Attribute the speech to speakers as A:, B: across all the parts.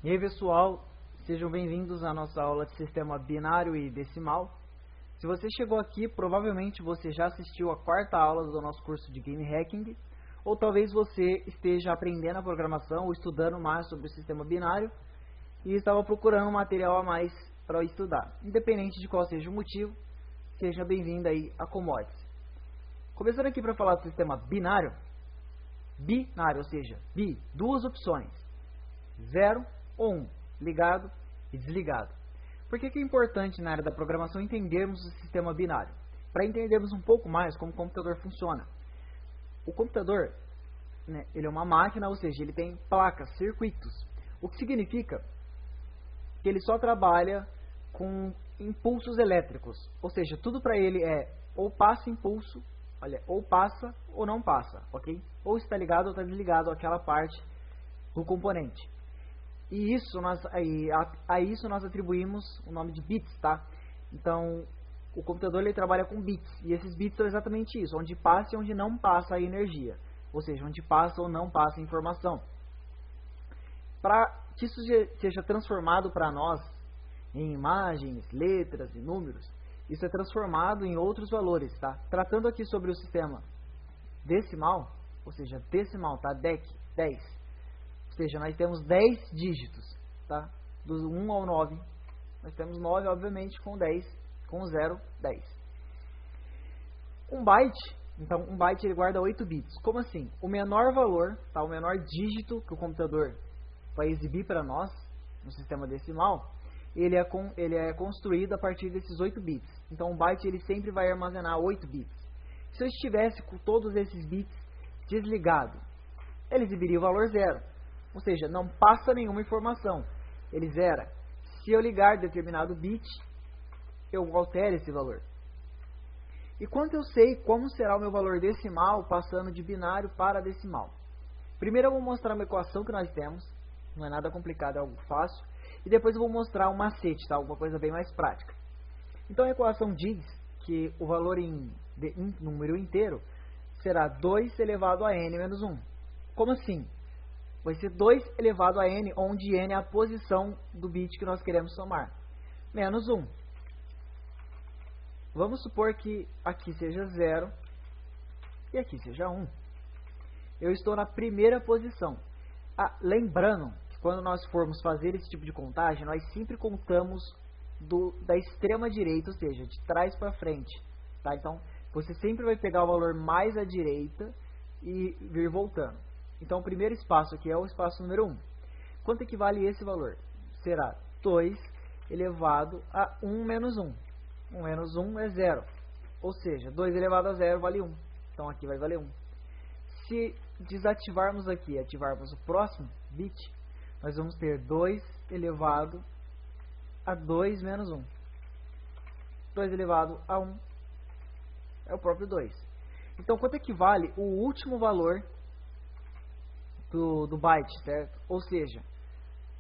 A: E aí pessoal, sejam bem-vindos à nossa aula de sistema binário e decimal. Se você chegou aqui, provavelmente você já assistiu a quarta aula do nosso curso de Game Hacking, ou talvez você esteja aprendendo a programação ou estudando mais sobre o sistema binário e estava procurando um material a mais para estudar. Independente de qual seja o motivo, seja bem-vindo aí a Commodities. Começando aqui para falar do sistema binário, ou seja, duas opções, 0 ou 1, ligado e desligado. Por que é importante na área da programação entendermos o sistema binário? Para entendermos um pouco mais como o computador funciona. O computador, ele é uma máquina, ou seja, ele tem placas, circuitos, o que significa que ele só trabalha com impulsos elétricos, ou seja, tudo para ele é ou passa impulso, ou passa ou não passa, ok? Ou está ligado ou está desligado aquela parte do componente. E isso a isso nós atribuímos o nome de bits, tá? Então, o computador ele trabalha com bits, e esses bits são exatamente isso, onde passa e onde não passa a energia, ou seja, onde passa ou não passa a informação. Para que isso seja transformado para nós em imagens, letras e números, isso é transformado em outros valores, tá? Tratando aqui sobre o sistema decimal, ou seja, decimal, tá? 10. Ou seja, nós temos 10 dígitos, tá? Do 1 ao 9. Nós temos 9, obviamente, com 10, com 0, 10. Um byte, então um byte ele guarda 8 bits. Como assim? O menor valor, tá? O menor dígito que o computador vai exibir para nós, no sistema decimal, ele é construído a partir desses 8 bits. Então o byte ele sempre vai armazenar 8 bits. Se eu estivesse com todos esses bits desligado, ele exibiria o valor 0. Ou seja, não passa nenhuma informação. Ele zera. Se eu ligar determinado bit, eu altere esse valor. E quanto eu sei como será o meu valor decimal passando de binário para decimal? Primeiro eu vou mostrar uma equação que nós temos. Não é nada complicado, é algo fácil. E depois eu vou mostrar um macete, tá? Alguma coisa bem mais prática. Então a equação diz que o valor em número inteiro será 2 elevado a n menos 1. Como assim? Vai ser 2 elevado a n, onde n é a posição do bit que nós queremos somar. Menos 1. Vamos supor que aqui seja 0 e aqui seja 1. Eu estou na primeira posição. Lembrando que quando nós formos fazer esse tipo de contagem, nós sempre contamos da extrema direita, ou seja, de trás para frente. Tá? Então, você sempre vai pegar o valor mais à direita e vir voltando. Então, o primeiro espaço aqui é o espaço número 1. Quanto equivale esse valor? Será 2 elevado a 1 menos 1. 1 menos 1 é 0. Ou seja, 2 elevado a 0 vale 1. Então, aqui vai valer 1. Se desativarmos aqui e ativarmos o próximo bit, nós vamos ter 2 elevado a 2 menos 1. 2 elevado a 1 é o próprio 2. Então, quanto equivale o último valor do byte, certo? Ou seja,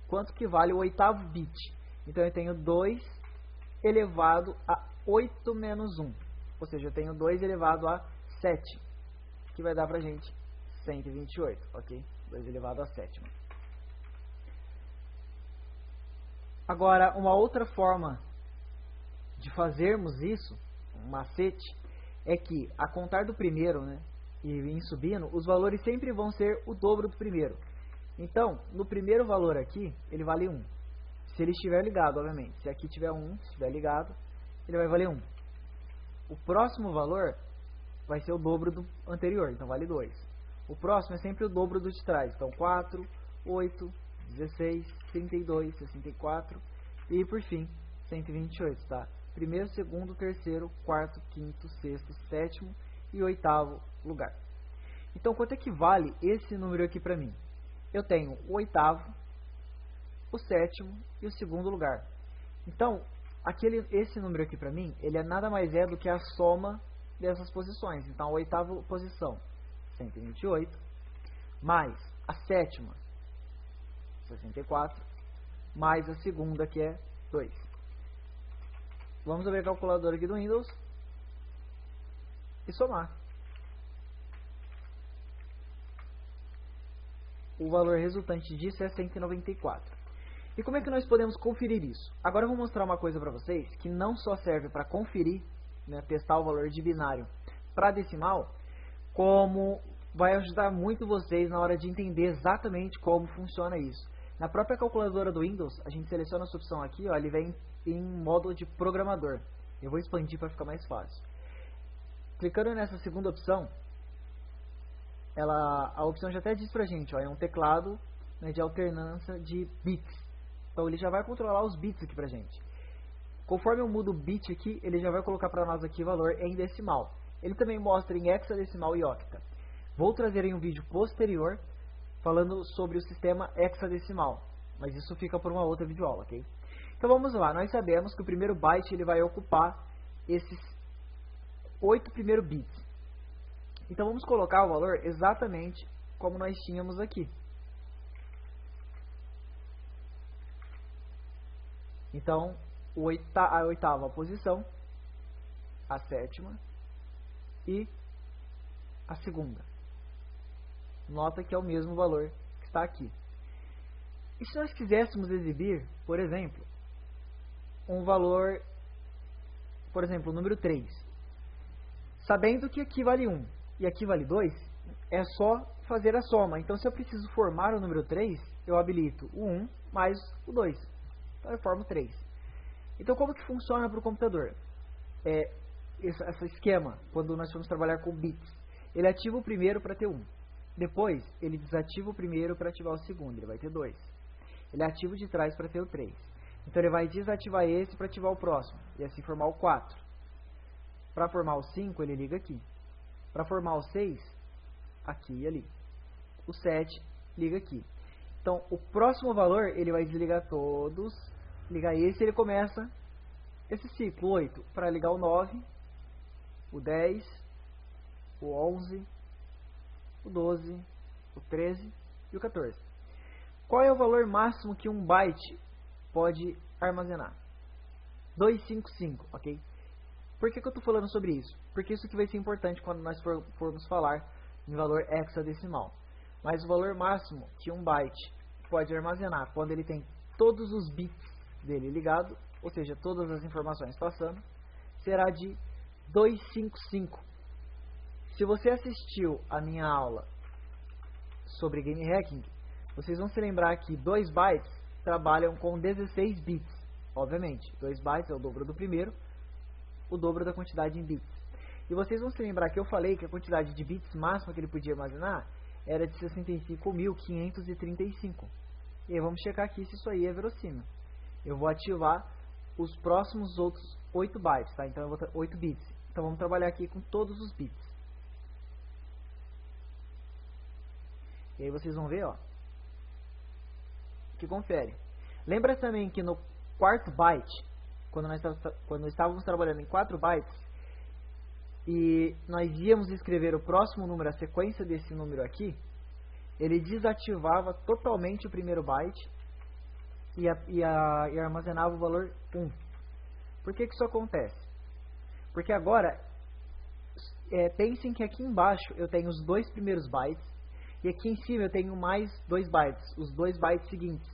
A: quanto que vale o oitavo bit? Então eu tenho 2 elevado a 8 menos 1. Ou seja, eu tenho 2 elevado a 7, que vai dar pra gente 128, ok? 2 elevado a 7. Agora, uma outra forma de fazermos isso, um macete, é que a contar do primeiro, e em subindo, os valores sempre vão ser o dobro do primeiro. Então, no primeiro valor aqui, ele vale 1. Se ele estiver ligado, obviamente. Se aqui tiver 1, se estiver ligado, ele vai valer 1. O próximo valor vai ser o dobro do anterior, então vale 2. O próximo é sempre o dobro do de trás. Então, 4, 8, 16, 32, 64 e, por fim, 128, tá? Primeiro, segundo, terceiro, quarto, quinto, sexto, sétimo e oitavo lugar. Então, quanto é que vale esse número aqui para mim? Eu tenho o oitavo, o sétimo e o segundo lugar. Então, esse número aqui para mim, ele é nada mais do que a soma dessas posições. Então, a oitava posição, 128, mais a sétima, 64, mais a segunda, que é 2. Vamos abrir a calculadora aqui do Windows e somar. O valor resultante disso é 194. E como é que nós podemos conferir isso? Agora eu vou mostrar uma coisa para vocês que não só serve para conferir, né, testar o valor de binário para decimal, como vai ajudar muito vocês na hora de entender exatamente como funciona isso. Na própria calculadora do Windows, a gente seleciona essa opção aqui, ó, ele vem em modo de programador. Eu vou expandir para ficar mais fácil. Clicando nessa segunda opção, a opção já até diz pra gente, ó, é um teclado, né, de alternância de bits. Então ele já vai controlar os bits aqui pra gente. Conforme eu mudo o bit aqui, ele já vai colocar para nós aqui o valor em decimal. Ele também mostra em hexadecimal e octa. Vou trazer em um vídeo posterior falando sobre o sistema hexadecimal, mas isso fica por uma outra videoaula, ok? Então vamos lá, nós sabemos que o primeiro byte ele vai ocupar esses 8 primeiros bits. Então vamos colocar o valor exatamente como nós tínhamos aqui. Então, a oitava posição, a sétima e a segunda. Nota que é o mesmo valor que está aqui. E se nós quiséssemos exibir, por exemplo, um valor, por exemplo, o número 3, sabendo que aqui vale 1 e aqui vale 2, é só fazer a soma. Então, se eu preciso formar o número 3, eu habilito o 1 mais o 2. Então, eu formo 3. Então, como que funciona para o computador? Esse esquema, quando nós vamos trabalhar com bits, ele ativa o primeiro para ter 1. Depois, ele desativa o primeiro para ativar o segundo, ele vai ter 2. Ele ativa o de trás para ter o 3. Então, ele vai desativar esse para ativar o próximo, e assim formar o 4. Para formar o 5, ele liga aqui. Para formar o 6, aqui e ali. O 7, liga aqui. Então, o próximo valor, ele vai desligar todos, ligar esse, ele começa esse ciclo, 8, para ligar o 9, o 10, o 11, o 12, o 13 e o 14. Qual é o valor máximo que um byte pode armazenar? 255, ok? Por que eu estou falando sobre isso? Porque isso aqui vai ser importante quando nós formos falar em valor hexadecimal. Mas o valor máximo que um byte pode armazenar quando ele tem todos os bits dele ligado, ou seja, todas as informações passando, será de 255. Se você assistiu a minha aula sobre game hacking, vocês vão se lembrar que 2 bytes trabalham com 16 bits. Obviamente, 2 bytes é o dobro do primeiro, o dobro da quantidade em bits. E vocês vão se lembrar que eu falei que a quantidade de bits máxima que ele podia armazenar era de 65.535. E aí vamos checar aqui se isso aí é verossímil. Eu vou ativar os próximos outros 8 bytes, tá? Então eu vou ter 8 bits. Então vamos trabalhar aqui com todos os bits. E aí vocês vão ver, ó, que confere. Lembra também que no quarto byte, quando estávamos trabalhando em 4 bytes, e nós íamos escrever o próximo número, a sequência desse número aqui, ele desativava totalmente o primeiro byte e armazenava o valor 1. Por que isso acontece? Porque agora, pensem que aqui embaixo eu tenho os 2 primeiros bytes, e aqui em cima eu tenho mais 2 bytes, os 2 bytes seguintes.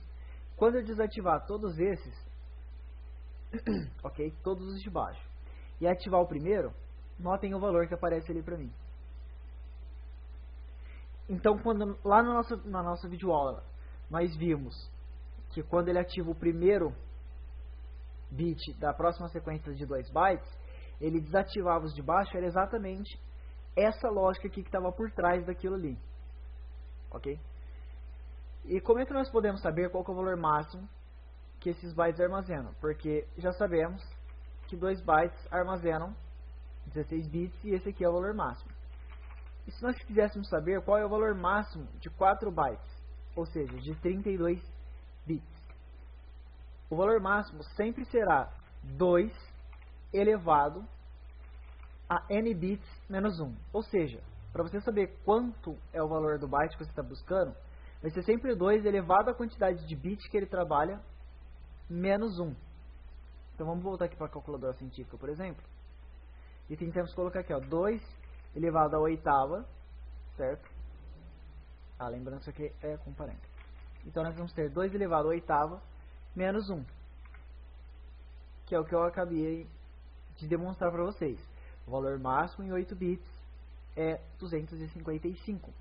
A: Quando eu desativar todos esses, ok, todos os de baixo, e ativar o primeiro, notem o valor que aparece ali para mim. Então, quando lá na nossa videoaula, nós vimos que quando ele ativa o primeiro bit da próxima sequência de 2 bytes, ele desativava os de baixo, era exatamente essa lógica aqui que estava por trás daquilo ali. Ok? E como é que nós podemos saber qual que é o valor máximo que esses bytes armazenam? Porque já sabemos que 2 bytes armazenam 16 bits e esse aqui é o valor máximo. E se nós quiséssemos saber qual é o valor máximo de 4 bytes, ou seja, de 32 bits, o valor máximo sempre será 2 elevado a n bits menos 1. Ou seja, para você saber quanto é o valor do byte que você está buscando, vai ser sempre 2 elevado à quantidade de bits que ele trabalha menos 1. Então vamos voltar aqui para a calculadora científica, por exemplo. E tentamos colocar aqui, ó, 2 elevado à oitava, certo? Lembrando que isso aqui é com parênteses. Então nós vamos ter 2 elevado à oitava menos 1, que é o que eu acabei de demonstrar para vocês. O valor máximo em 8 bits é 255.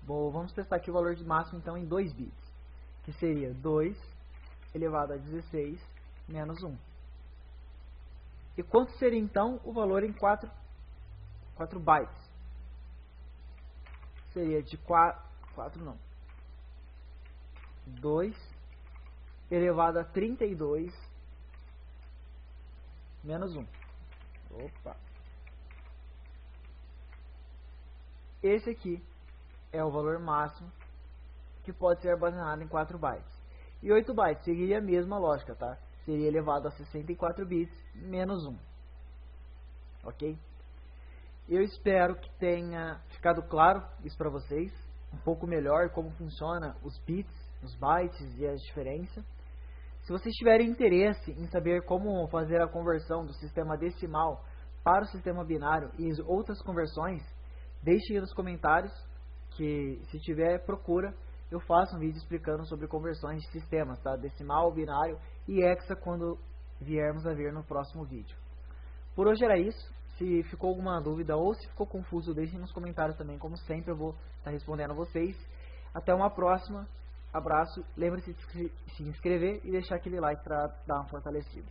A: Vamos testar aqui o valor de máximo então em 2 bits, que seria 2 elevado a 16 menos 1. E quanto seria então o valor em 4 bytes? Seria de 2 elevado a 32 menos 1. Opa! Esse aqui é o valor máximo que pode ser armazenado em 4 bytes. E 8 bytes seguiria a mesma lógica, tá? Seria elevado a 64 bits menos 1. Ok? Eu espero que tenha ficado claro isso para vocês, um pouco melhor como funciona os bits, os bytes e a diferença. Se vocês tiverem interesse em saber como fazer a conversão do sistema decimal para o sistema binário e outras conversões, deixem aí nos comentários, que se tiver procura, eu faço um vídeo explicando sobre conversões de sistemas, tá? Decimal, binário e hexa quando viermos a ver no próximo vídeo. Por hoje era isso. Se ficou alguma dúvida ou se ficou confuso, deixem nos comentários também. Como sempre, eu vou estar respondendo a vocês. Até uma próxima. Abraço. Lembre-se de se inscrever e deixar aquele like para dar uma fortalecida.